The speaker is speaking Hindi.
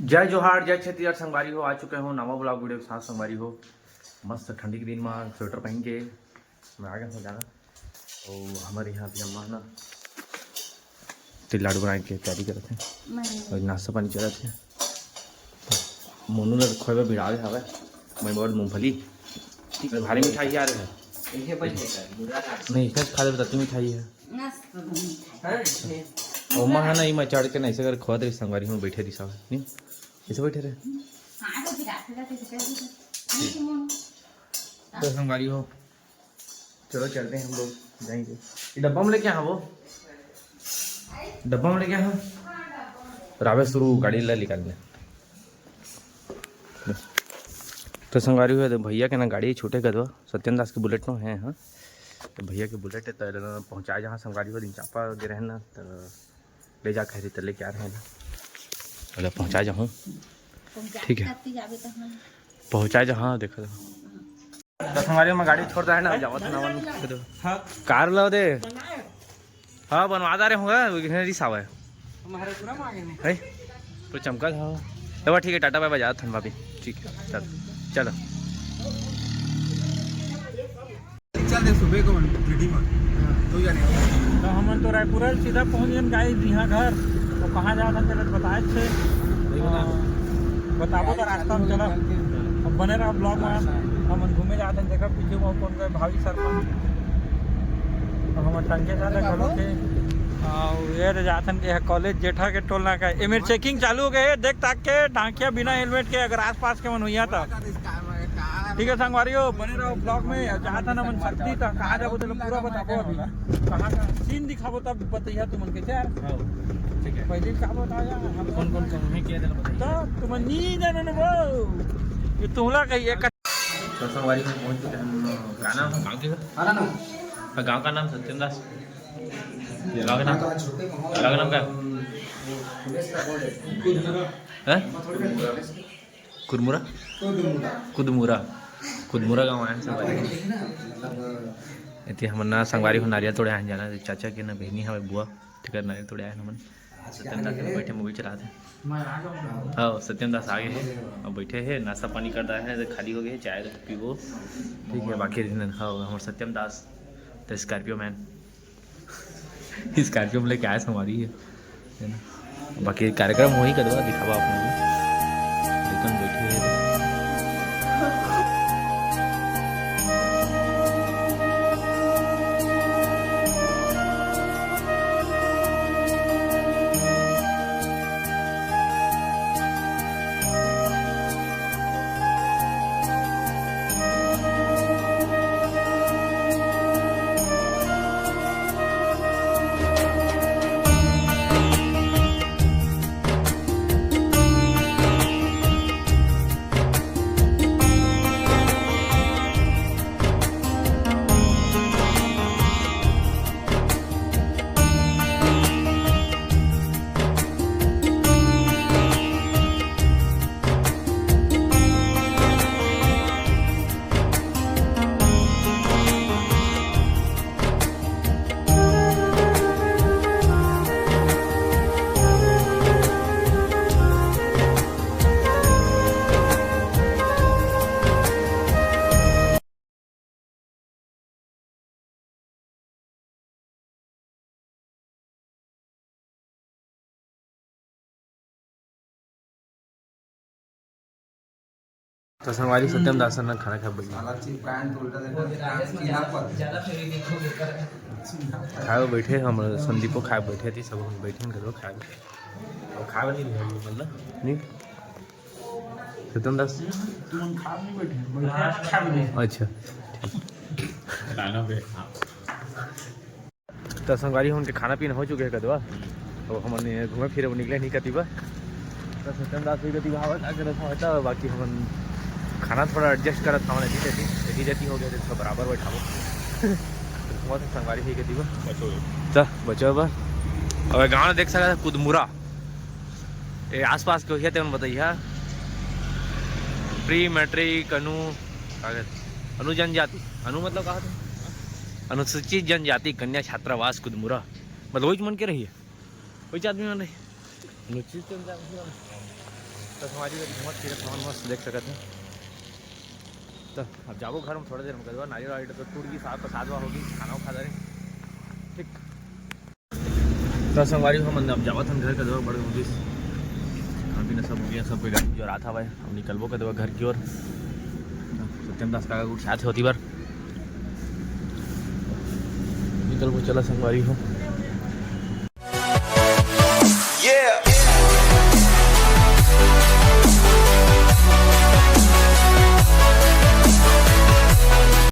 जय जोहार जय छत्तीसगढ़ संगवारी हो। आ चुके हो नवा ब्लॉग वीडियो के साथ संगवारी हो। मस्त ठंडी के दिन में स्वेटर पहन के मैं आ गया हो जाना। और हमारे यहाँ भी अम्मा ना तिल लाडू बनाए के तैयारी करते हैं और नाश्ता पानी चलत है। मोनू ने खोए बिड़ा दे हवे मैं बहुत मूँगफली भारी मिठाई आ रही है नहीं इसका खा दे बताती मिठाई है ओमा है नहीं मैं चढ़ के नहीं से कर खुआ दे संगवारी हूँ बैठे दिशा नहीं ऐसे बैठे रहे तो संगवारी हो। चलो चलते हैं हम लोग जाएंगे। ये डब्बा में लेके वो डब्बा में लेके रावे शुरू गाड़ी ला निकालने तो संगवारी हुआ तो भैया के ना गाड़ी छोटे गदवा सत्यन दास के बुलेट में है। हाँ तो भैया के बुलेट है तो पहुँचाए जहाँ संगवारी हुआ दिन चापा गिरे हैं ना तो ले जा कह रही तो लेके आ रहे हैं ना मतलब पहुँचा जाऊँ ठीक है पहुँचाए जहाँ देखो तो हमारे में गाड़ी छोड़ता है ना जाओ तो कार लो दे हाँ बनवा रहे होंगे रिस आवा है तो चमका था तो ठीक है टाटा बाय बजा थन भाभी ठीक है चलो चलो चल सुबह को तो जाने तो हम तो रायपुर सीधा पहुँच गए गाइस यहाँ घर तो कहाँ जा था चलत बताए थे बताबो तो रास्ता में चला अब बने रहा ब्लॉग में हम घूमे जाते हैं देखा पीछे वो कौन गए भावी सरपंच तो हम टंके जाते घरों के ये जातन के कॉलेज जेठा के टोलना का एमर चेकिंग चालू हो गए देख ताक के टाँकिया बिना हेलमेट के अगर आसपास के मन हुई था ठीक है संगवारी हो बने रहो ब्लॉग में जहाँ था ना मन सकती था कहाँ जाबो तो पूरा बताबो अभी कहाँ का सीन दिखाबो तब बताइए तुमन के यार ठीक है पहले का बताया हम कौन कौन काम है किया तो तुम नहीं जानो ना वो ये तुहला कहिए तो संगवारी में पहुँच चुके हैं। का नाम है गाँव के गाँव का नाम सत्यन दास गाँव का नाम क्या है कुदमुरा कुदमुरा कुदमुरा गाँव है संगवारी इतनी हम ना संगवारी हो नारियल तोड़े आए जाना चाचा के ना बहनी हमें बुआ ठीक है नारियल तोड़े आए हमन सत्यन दास बैठे मूवी चलाते हैं। हाँ सत्यन दास आगे है अब बैठे हैं नाश्ता पानी कर रहा है खाली हो गए चाय पीबो ठीक है बाकी हाँ हमारे सत्यम दास तो स्कॉर्पियो मैन स्कॉर्पियो में लेके आए हमारी है ना बाकी कार्यक्रम वही करवा दिखावा आपने लेकिन बैठे हैं तो संगवारी सत्यम दास ने खाना खा खाए बैठे हम संदीपो खाए बैठे थे सब हम बैठे घर खाए और खाए नहीं मतलब नहीं सत्यम दास अच्छा तो संगवारी उनके खाना पीना हो चुके हैं कदवा तो हमने घूमे फिरे निकले नहीं कती तो सत्यम दास भी कती था बाकी हम खाना थोड़ा एडजस्ट करा था एटी जती हो गया तो बराबर बैठाबो तो संगवारी ही कती चल बचो बा और गाँव देख सका कुदमुरा ये आसपास के होते बताइए प्री मैट्रिक अनु जनजाति अनु मतलब कहा था अनुसूचित जनजाति कन्या छात्रावास कुदमुरा मतलब वही मन के रही है वही आदमी मन रही अनुसूचित जनजाति तो हमारी घूमत फिरत सामान मस्त देख सकते हैं। तो अब जाबो घर में थोड़ा देर में कदवा नारियल वारियल तो टूट गई साथ प्रसादवा होगी खाना खा दे ठीक। तो संगवारी हो मन अब जावत हम घर कदवा बड़े होगी खाना पीना सब हो गया सब कोई गाड़ी की ओर आता हुआ है। अब निकलबो कदवा घर की ओर। सत्यम दास का साथ होती बार निकलबो चला संगवारी हो।